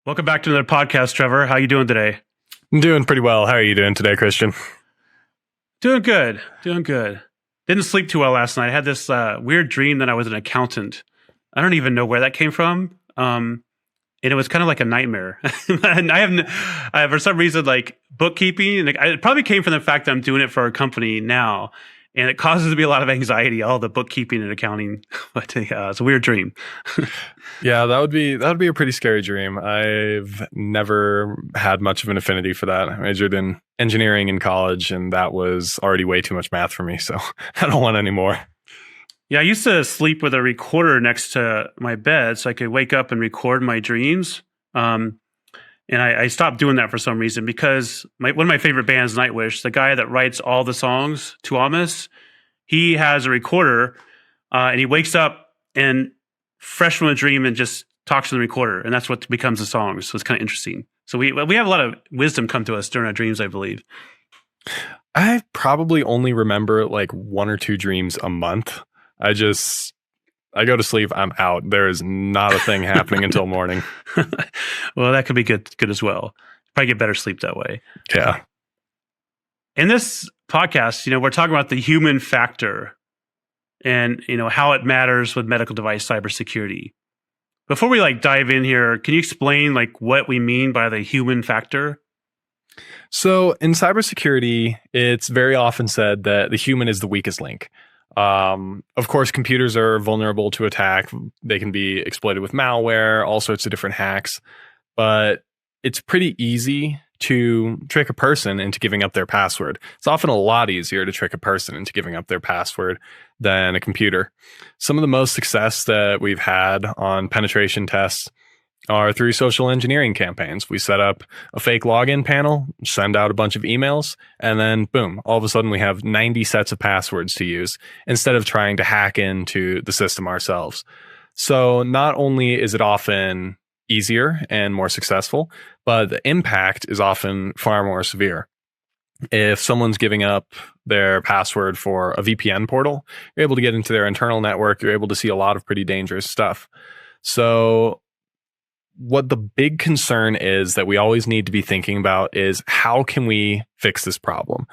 Welcome back to another podcast, Trevor. How you doing today? I'm doing pretty well. How are you doing today, Christian? Doing good. Didn't sleep too well last night. I had this weird dream that I was an accountant. I don't even know where that came from. And it was kind of like a nightmare. And I have for some reason like bookkeeping, and it probably came from the fact that I'm doing it for our company now, and it causes me a lot of anxiety, all the bookkeeping and accounting. But it's a weird dream. Yeah, that would be a pretty scary dream. I've never had much of an affinity for that. I majored in engineering in college, and that was already way too much math for me, so I don't want any more. Yeah, I used to sleep with a recorder next to my bed so I could wake up and record my dreams. And I stopped doing that for some reason because one of my favorite bands, Nightwish, the guy that writes all the songs, Tuomas, he has a recorder and he wakes up and fresh from a dream and just talks to the recorder. And that's what becomes the song. So it's kind of interesting. So we have a lot of wisdom come to us during our dreams, I believe. I probably only remember like one or two dreams a month. I go to sleep, I'm out. There is not a thing happening until morning. Well, that could be good as well. Probably get better sleep that way. Yeah. In this podcast, we're talking about the human factor and, how it matters with medical device cybersecurity. Before we dive in here, can you explain what we mean by the human factor? So in cybersecurity, it's very often said that the human is the weakest link. Of course, computers are vulnerable to attack. They can be exploited with malware, all sorts of different hacks, but it's pretty easy to trick a person into giving up their password. It's often a lot easier to trick a person into giving up their password than a computer. Some of the most success that we've had on penetration tests are through social engineering campaigns. We set up a fake login panel, send out a bunch of emails, and then boom, all of a sudden we have 90 sets of passwords to use instead of trying to hack into the system ourselves. So not only is it often easier and more successful, but the impact is often far more severe. If someone's giving up their password for a VPN portal, you're able to get into their internal network, you're able to see a lot of pretty dangerous stuff. So what the big concern is that we always need to be thinking about is how can we fix this problem?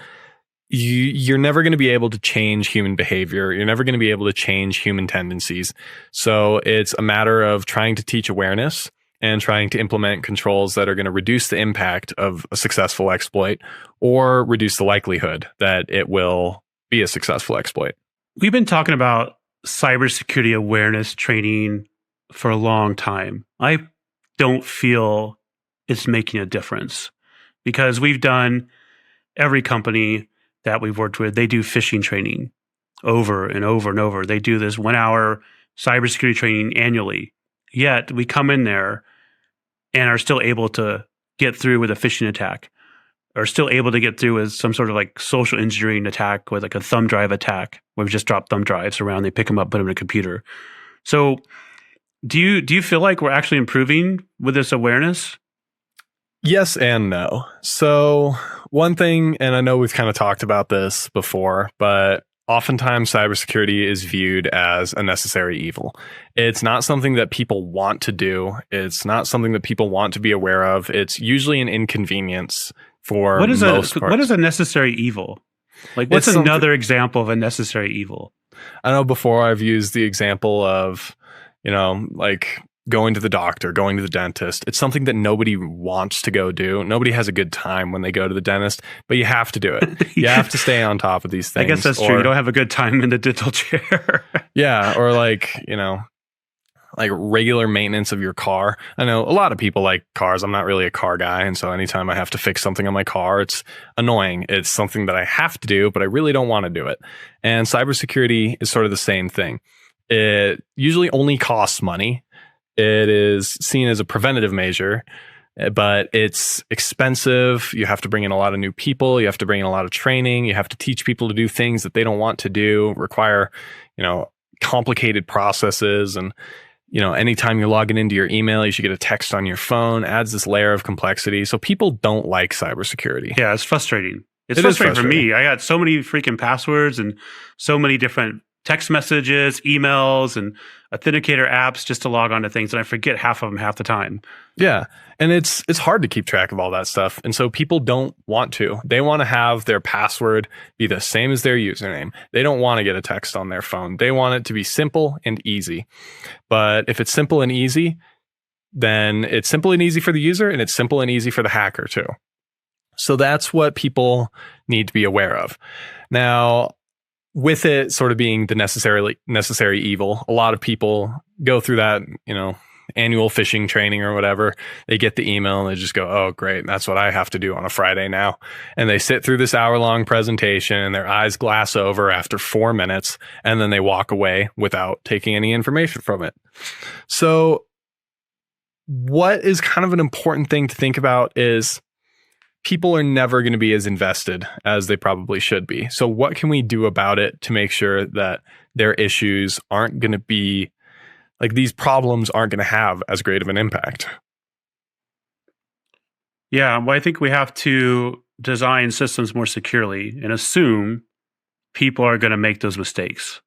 You're never going to be able to change human behavior. You're never going to be able to change human tendencies. So it's a matter of trying to teach awareness and trying to implement controls that are going to reduce the impact of a successful exploit or reduce the likelihood that it will be a successful exploit. We've been talking about cybersecurity awareness training for a long time. I don't feel it's making a difference because we've done every company that we've worked with, they do phishing training over and over and over. They do this 1 hour cybersecurity training annually. Yet we come in there and are still able to get through with a phishing attack, or still able to get through with some sort of social engineering attack with a thumb drive attack where we just drop thumb drives around, they pick them up, put them in a computer. So do you feel like we're actually improving with this awareness? Yes and no. So one thing, and I know we've kind of talked about this before, but oftentimes cybersecurity is viewed as a necessary evil. It's not something that people want to do. It's not something that people want to be aware of. It's usually an inconvenience for most parts. What is a necessary evil? What's another example of a necessary evil? I know before I've used the example of going to the doctor, going to the dentist. It's something that nobody wants to go do. Nobody has a good time when they go to the dentist, but you have to do it. You have to stay on top of these things. I guess that's true. You don't have a good time in the dental chair. Yeah. Or regular maintenance of your car. I know a lot of people like cars. I'm not really a car guy. And so anytime I have to fix something on my car, it's annoying. It's something that I have to do, but I really don't want to do it. And cybersecurity is sort of the same thing. It usually only costs money. It is seen as a preventative measure, but it's expensive. You have to bring in a lot of new people. You have to bring in a lot of training. You have to teach people to do things that they don't want to do, require, complicated processes. And, anytime you're logging into your email, you should get a text on your phone, adds this layer of complexity. So people don't like cybersecurity. Yeah, it's frustrating. It's frustrating for me. I got so many freaking passwords and so many different text messages, emails, and authenticator apps just to log on to things, and I forget half of them half the time. Yeah. And it's hard to keep track of all that stuff. And so people don't want to. They want to have their password be the same as their username. They don't want to get a text on their phone. They want it to be simple and easy. But if it's simple and easy, then it's simple and easy for the user, and it's simple and easy for the hacker too. So that's what people need to be aware of. Now, with it sort of being the necessary evil, a lot of people go through that, annual phishing training or whatever. They get the email and they just go, oh, great, that's what I have to do on a Friday now. And they sit through this hour-long presentation and their eyes glass over after 4 minutes, and then they walk away without taking any information from it. So what is kind of an important thing to think about is people are never going to be as invested as they probably should be. So what can we do about it to make sure that their issues aren't going to be like these problems aren't going to have as great of an impact? Yeah, well, I think we have to design systems more securely and assume people are going to make those mistakes.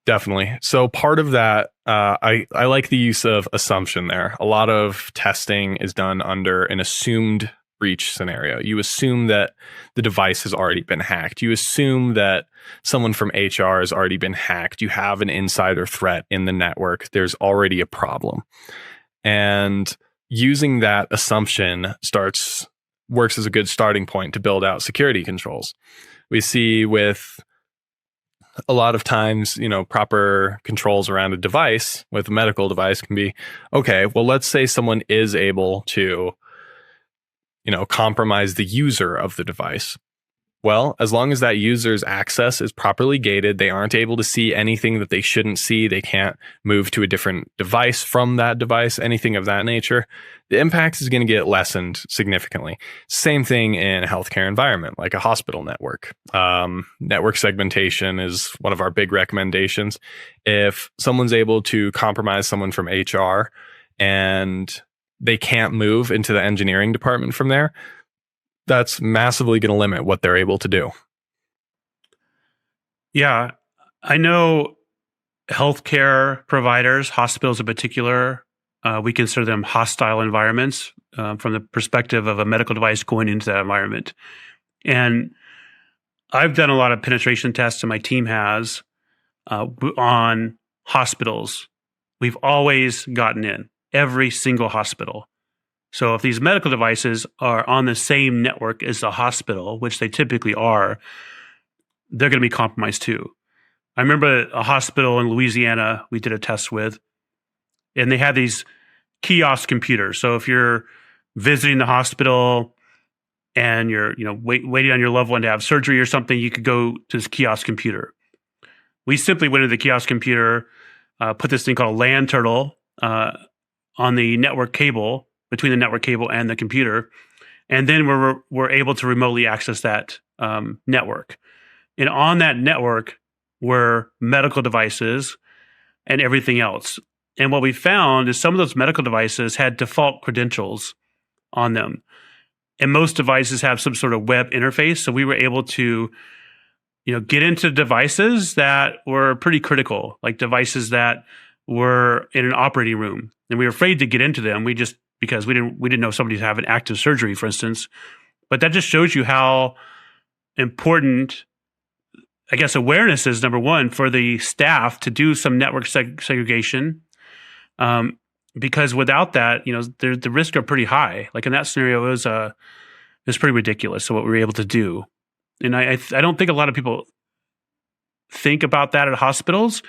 Definitely. So part of that, I like the use of assumption there. A lot of testing is done under an assumed breach scenario. You assume that the device has already been hacked. You assume that someone from HR has already been hacked. You have an insider threat in the network. There's already a problem. And using that assumption works as a good starting point to build out security controls. We see with a lot of times, proper controls around a device with a medical device can be, okay, well, let's say someone is able to, compromise the user of the device. Well, as long as that user's access is properly gated, they aren't able to see anything that they shouldn't see, they can't move to a different device from that device, anything of that nature, the impact is going to get lessened significantly. Same thing in a healthcare environment, like a hospital network. Network segmentation is one of our big recommendations. If someone's able to compromise someone from HR and they can't move into the engineering department from there, that's massively going to limit what they're able to do. Yeah, I know healthcare providers, hospitals in particular, we consider them hostile environments from the perspective of a medical device going into that environment. And I've done a lot of penetration tests, and my team has, on hospitals. We've always gotten in, every single hospital. So if these medical devices are on the same network as the hospital, which they typically are, they're going to be compromised too. I remember a hospital in Louisiana we did a test with, and they had these kiosk computers. So if you're visiting the hospital and you're waiting on your loved one to have surgery or something, you could go to this kiosk computer. We simply went into the kiosk computer, put this thing called a LAN turtle on the network cable, between the network cable and the computer, and then we're able to remotely access that network. And on that network were medical devices and everything else. And what we found is some of those medical devices had default credentials on them. And most devices have some sort of web interface. So we were able to, get into devices that were pretty critical, like devices that were in an operating room. And we were afraid to get into them. Because we didn't know somebody's having active surgery, for instance. But that just shows you how important, I guess, awareness is, number one, for the staff to do some network segregation. Because without that, the risks are pretty high. Like in that scenario, it was pretty ridiculous. So what we were able to do, and I don't think a lot of people think about that at hospitals,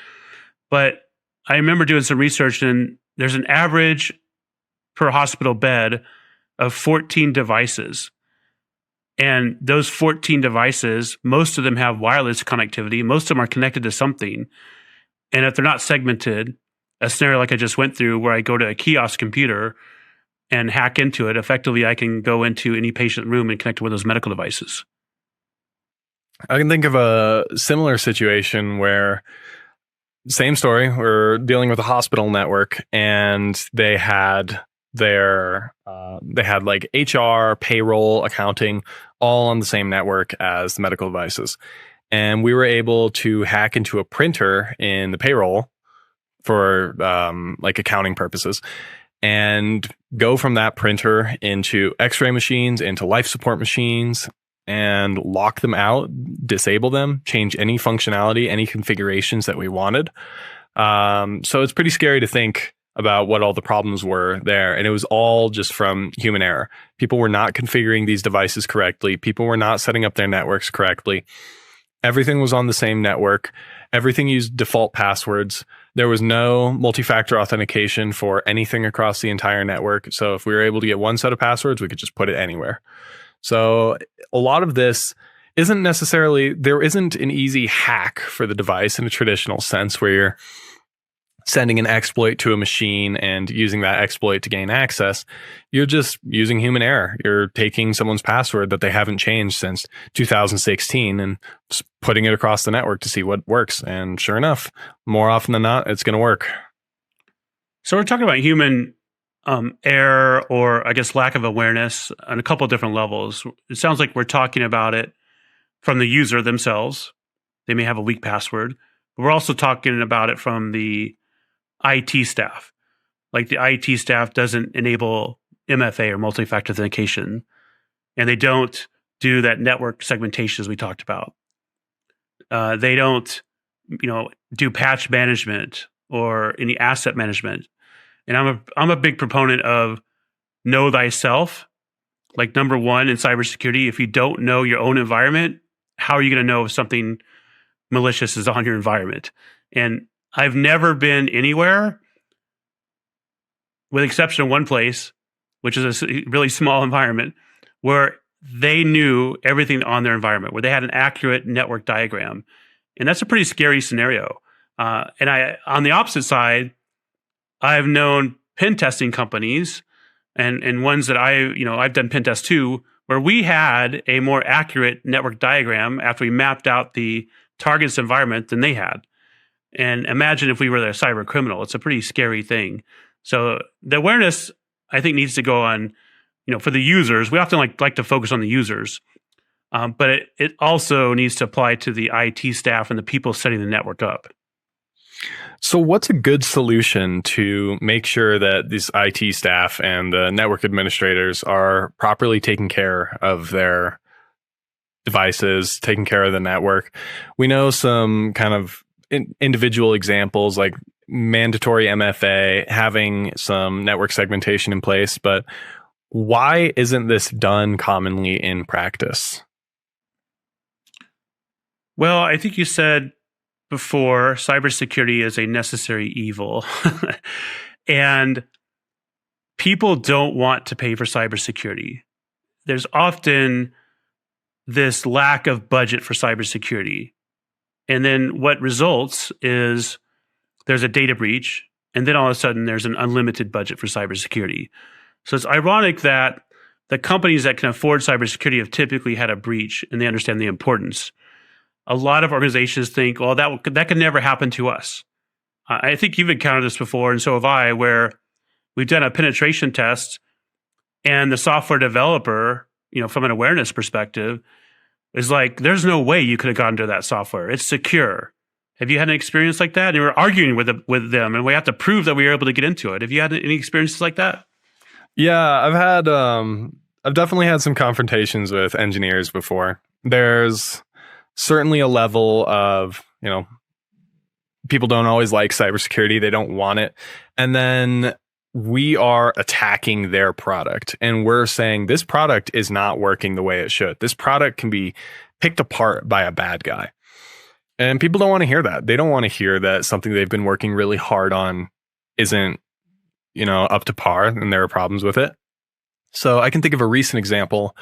but I remember doing some research, and there's an average per hospital bed of 14 devices. And those 14 devices, most of them have wireless connectivity. Most of them are connected to something. And if they're not segmented, a scenario like I just went through where I go to a kiosk computer and hack into it, effectively I can go into any patient room and connect to one of those medical devices. I can think of a similar situation where, same story, we're dealing with a hospital network, and they had like HR, payroll, accounting, all on the same network as the medical devices. And we were able to hack into a printer in the payroll for like accounting purposes and go from that printer into x-ray machines, into life support machines, and lock them out, disable them, change any functionality, any configurations that we wanted. So it's pretty scary to think about what all the problems were there. And it was all just from human error. People were not configuring these devices correctly. People were not setting up their networks correctly. Everything was on the same network. Everything used default passwords. There was no multi-factor authentication for anything across the entire network. So if we were able to get one set of passwords, we could just put it anywhere. So a lot of this isn't necessarily, there isn't an easy hack for the device in a traditional sense where you're sending an exploit to a machine and using that exploit to gain access. You're just using human error. You're taking someone's password that they haven't changed since 2016 and just putting it across the network to see what works. And sure enough, more often than not, it's going to work. So we're talking about human error, or I guess lack of awareness, on a couple of different levels. It sounds like we're talking about it from the user themselves. They may have a weak password. But we're also talking about it from the IT staff. Like the IT staff doesn't enable MFA or multi-factor authentication, and they don't do that network segmentation as we talked about. They don't, do patch management or any asset management. And I'm a big proponent of know thyself. Like number one in cybersecurity, if you don't know your own environment, how are you going to know if something malicious is on your environment? And I've never been anywhere, with the exception of one place, which is a really small environment, where they knew everything on their environment, where they had an accurate network diagram. And that's a pretty scary scenario. And on the opposite side, I've known pen testing companies and ones that I've done pen tests too, where we had a more accurate network diagram after we mapped out the target's environment than they had. And imagine if we were a cyber criminal. It's a pretty scary thing. So the awareness, I think, needs to go on, for the users. We often like to focus on the users, but it also needs to apply to the IT staff and the people setting the network up. So what's a good solution to make sure that these IT staff and the network administrators are properly taking care of their devices, taking care of the network? We know some kind of individual examples like mandatory MFA, having some network segmentation in place, but why isn't this done commonly in practice? Well, I think you said before, cybersecurity is a necessary evil. And people don't want to pay for cybersecurity. There's often this lack of budget for cybersecurity. And then what results is there's a data breach, and then all of a sudden there's an unlimited budget for cybersecurity. So it's ironic that the companies that can afford cybersecurity have typically had a breach and they understand the importance. A lot of organizations think, well, that could never happen to us. I think you've encountered this before, and so have I, where we've done a penetration test and the software developer, from an awareness perspective, is like, there's no way you could have gotten to that software. It's secure. Have you had an experience like that? And we're arguing with them, and we have to prove that we were able to get into it. Have you had any experiences like that? Yeah, I've definitely had some confrontations with engineers before. There's certainly a level of, people don't always like cybersecurity. They don't want it. And then we are attacking their product, and we're saying this product is not working the way it should. This product can be picked apart by a bad guy. And people don't want to hear that. They don't want to hear that something they've been working really hard on isn't, up to par and there are problems with it. So I can think of a recent example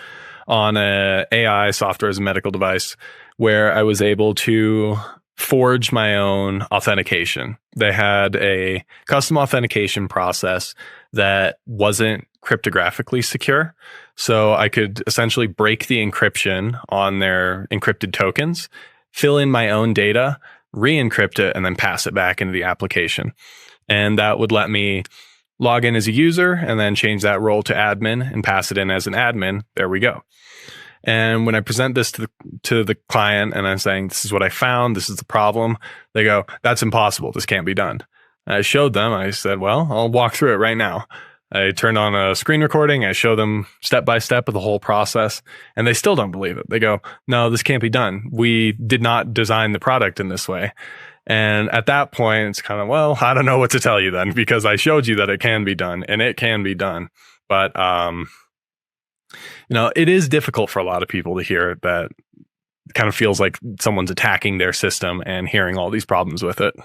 on a AI software as a medical device where I was able to forge my own authentication. They had a custom authentication process that wasn't cryptographically secure. So I could essentially break the encryption on their encrypted tokens, fill in my own data, re-encrypt it, and then pass it back into the application. And that would let me log in as a user and then change that role to admin and pass it in as an admin. There we go. And when I present this to the client and I'm saying, this is what I found, this is the problem, they go, that's impossible. This can't be done. And I showed them, I said, well, I'll walk through it right now. I turned on a screen recording. I show them step by step of the whole process, and they still don't believe it. They go, no, this can't be done. We did not design the product in this way. And at that point, it's kind of, well, I don't know what to tell you then, because I showed you that it can be done, and it can be done. But, it is difficult for a lot of people to hear that. It kind of feels like someone's attacking their system and hearing all these problems with it.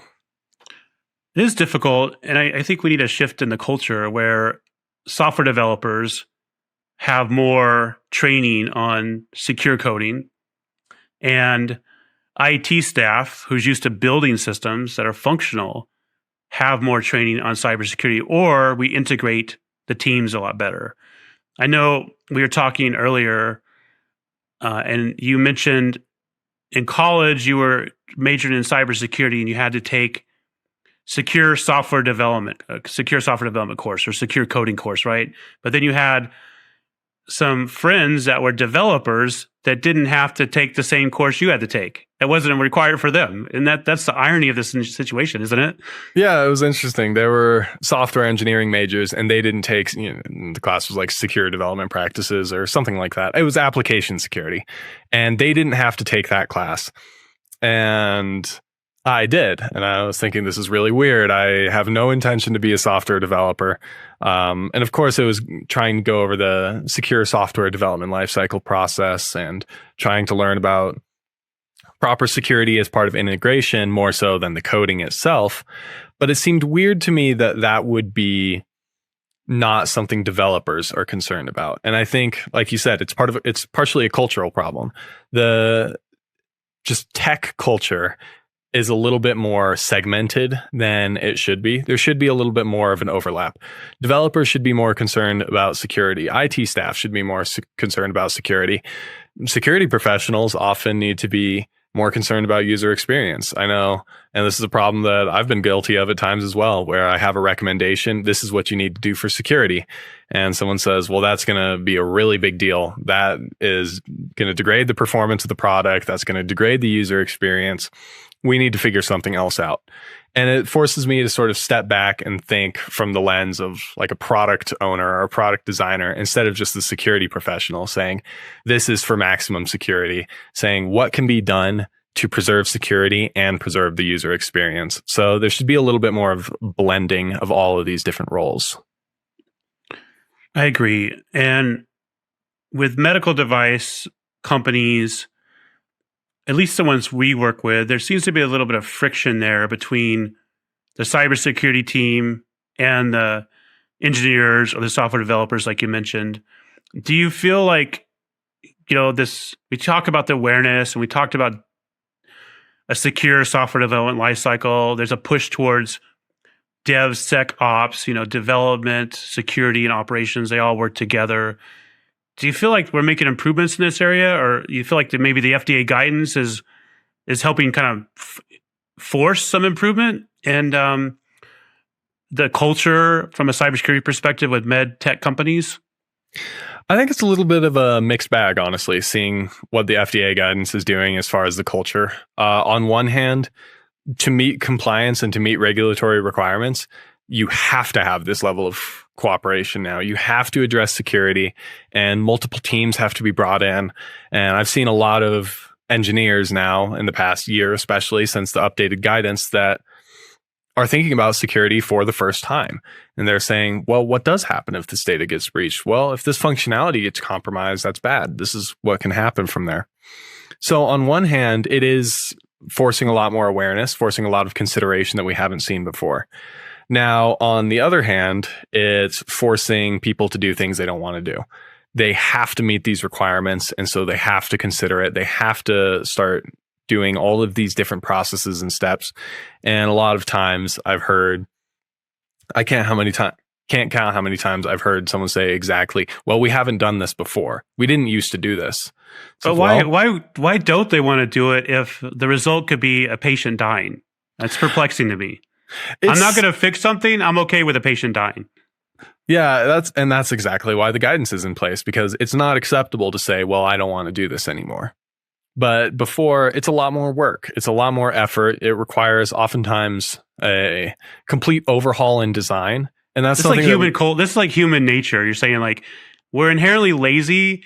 It is difficult, and I think we need a shift in the culture where software developers have more training on secure coding, and IT staff who's used to building systems that are functional have more training on cybersecurity, or we integrate the teams a lot better. I know we were talking earlier, and you mentioned in college you were majoring in cybersecurity and you had to take secure software development course or secure coding course, right? But then you had some friends that were developers that didn't have to take the same course you had to take. That wasn't required for them. And that's the irony of this situation, isn't it? Yeah, it was interesting. There were software engineering majors and they didn't take, the class was like secure development practices or something like that. It was application security. And they didn't have to take that class. And I did. And I was thinking, this is really weird. I have no intention to be a software developer. And of course, it was trying to go over the secure software development lifecycle process and trying to learn about proper security as part of integration more so than the coding itself. But it seemed weird to me that that would be not something developers are concerned about. And I think, like you said, it's partially a cultural problem. The just tech culture is a little bit more segmented than it should be. There should be a little bit more of an overlap. Developers should be more concerned about security. IT staff should be more concerned about security. Security professionals often need to be more concerned about user experience. I know, and this is a problem that I've been guilty of at times as well, where I have a recommendation, this is what you need to do for security. And someone says, well, that's going to be a really big deal. That is going to degrade the performance of the product. That's going to degrade the user experience. We need to figure something else out. And it forces me to sort of step back and think from the lens of like a product owner or a product designer, instead of just the security professional saying, this is for maximum security, saying what can be done to preserve security and preserve the user experience. So there should be a little bit more of blending of all of these different roles. I agree. And with medical device companies, at least the ones we work with, there seems to be a little bit of friction there between the cybersecurity team and the engineers or the software developers, like you mentioned. Do you feel like, we talk about the awareness and we talked about a secure software development lifecycle. There's a push towards DevSecOps, development, security, and operations. They all work together. Do you feel like we're making improvements in this area, or you feel like that maybe the FDA guidance is helping kind of force some improvement and the culture from a cybersecurity perspective with MedTech companies? I think it's a little bit of a mixed bag, honestly, seeing what the FDA guidance is doing as far as the culture. On one hand, to meet compliance and to meet regulatory requirements, you have to have this level of cooperation now. You have to address security and multiple teams have to be brought in. And I've seen a lot of engineers now in the past year, especially since the updated guidance, that are thinking about security for the first time. And they're saying, well, what does happen if this data gets breached? Well, if this functionality gets compromised, that's bad. This is what can happen from there. So on one hand, it is forcing a lot more awareness, forcing a lot of consideration that we haven't seen before. Now, on the other hand, it's forcing people to do things they don't want to do. They have to meet these requirements, and so they have to consider it. They have to start doing all of these different processes and steps. And a lot of times I've heard, I can't count how many times I've heard someone say exactly, well, we haven't done this before. We didn't used to do this. So, but why don't they want to do it if the result could be a patient dying? That's perplexing to me. I'm not going to fix something. I'm okay with a patient dying. Yeah, that's exactly why the guidance is in place, because it's not acceptable to say, well, I don't want to do this anymore. But before, it's a lot more work. It's a lot more effort. It requires oftentimes a complete overhaul in design. And that's It's like something this is like human nature. You're saying like we're inherently lazy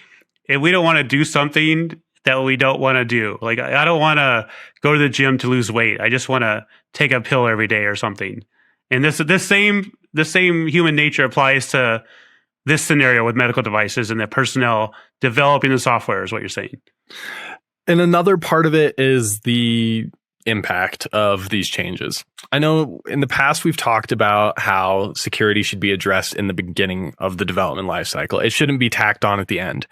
and we don't want to do something that we don't want to do. Like I don't want to go to the gym to lose weight. I just want to take a pill every day or something. And this same human nature applies to this scenario with medical devices and the personnel developing the software is what you're saying. And another part of it is the impact of these changes. I know in the past we've talked about how security should be addressed in the beginning of the development lifecycle. It shouldn't be tacked on at the end.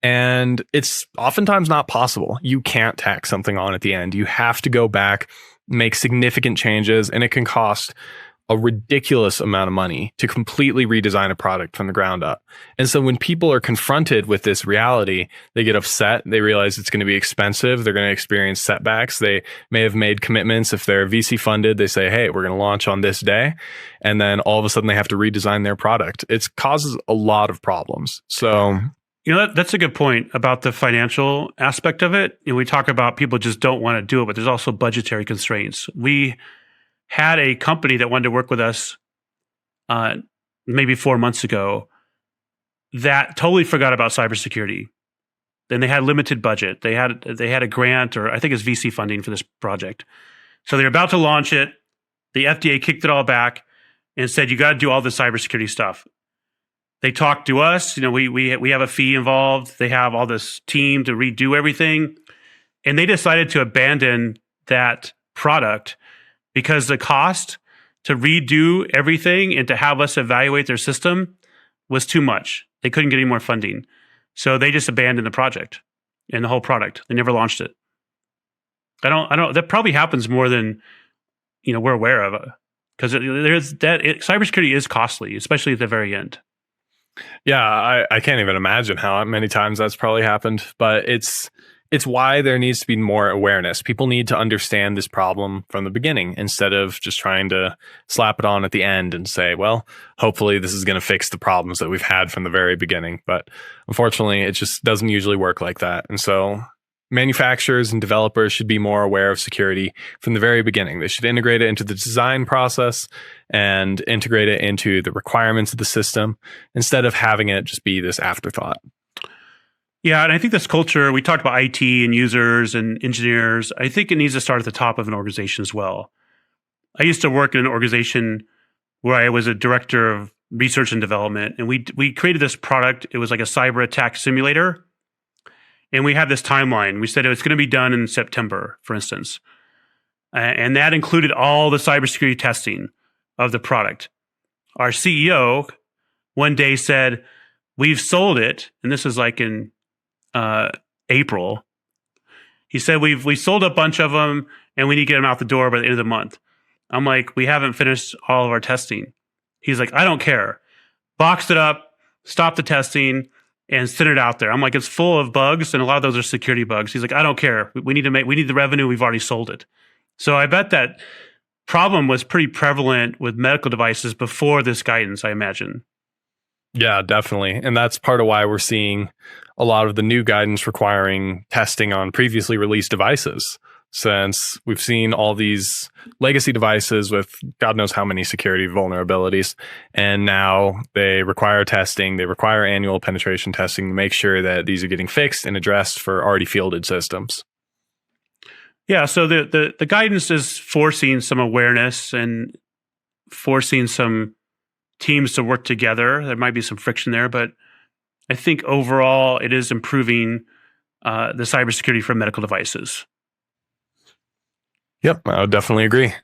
And it's oftentimes not possible. You can't tack something on at the end. You have to go back, make significant changes, and it can cost a ridiculous amount of money to completely redesign a product from the ground up. And so when people are confronted with this reality, they get upset. They realize it's going to be expensive. They're going to experience setbacks. They may have made commitments. If they're VC funded, they say, hey, we're going to launch on this day. And then all of a sudden they have to redesign their product. It causes a lot of problems. So, that's a good point about the financial aspect of it. We talk about people just don't want to do it, but there's also budgetary constraints. We had a company that wanted to work with us maybe 4 months ago that totally forgot about cybersecurity. Then they had limited budget. They had a grant, or I think it's VC funding for this project. So they're about to launch it. The FDA kicked it all back and said, you got to do all the cybersecurity stuff. They talked to us. We have a fee involved. They have all this team to redo everything. And they decided to abandon that product because the cost to redo everything and to have us evaluate their system was too much. They couldn't get any more funding. So they just abandoned the project and the whole product. They never launched it. That probably happens more than, we're aware of, because cybersecurity is costly, especially at the very end. Yeah, I can't even imagine how many times that's probably happened, but it's why there needs to be more awareness. People need to understand this problem from the beginning instead of just trying to slap it on at the end and say, well, hopefully this is going to fix the problems that we've had from the very beginning. But unfortunately, it just doesn't usually work like that. And so manufacturers and developers should be more aware of security from the very beginning. They should integrate it into the design process and integrate it into the requirements of the system instead of having it just be this afterthought. Yeah, and I think this culture, we talked about IT and users and engineers. I think it needs to start at the top of an organization as well. I used to work in an organization where I was a director of research and development, and we created this product. It was like a cyber attack simulator. And we had this timeline. We said it was going to be done in September, for instance. And that included all the cybersecurity testing of the product. Our CEO one day said, we've sold it. And this is like in April. He said, we sold a bunch of them and we need to get them out the door by the end of the month. I'm like, we haven't finished all of our testing. He's like, I don't care. Boxed it up, stopped the testing, and sent it out there. I'm like, it's full of bugs, and a lot of those are security bugs. He's like, I don't care. We need the revenue. We've already sold it. So I bet that problem was pretty prevalent with medical devices before this guidance, I imagine. Yeah, definitely. And that's part of why we're seeing a lot of the new guidance requiring testing on previously released devices, since we've seen all these legacy devices with God knows how many security vulnerabilities. And now they require testing. They require annual penetration testing to make sure that these are getting fixed and addressed for already fielded systems. Yeah, so the guidance is forcing some awareness and forcing some teams to work together. There might be some friction there, but I think overall it is improving the cybersecurity for medical devices. Yep, I would definitely agree.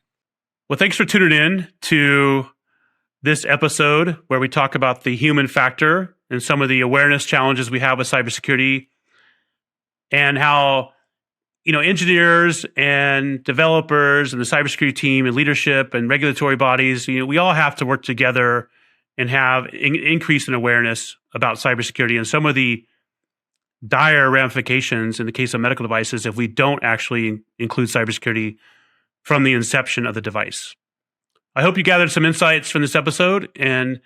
Well, thanks for tuning in to this episode where we talk about the human factor and some of the awareness challenges we have with cybersecurity, and how engineers and developers and the cybersecurity team and leadership and regulatory bodies, we all have to work together and have increase in awareness about cybersecurity and some of the dire ramifications in the case of medical devices if we don't actually include cybersecurity from the inception of the device. I hope you gathered some insights from this episode, and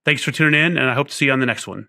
Thanks for tuning in, and I hope to see you on the next one.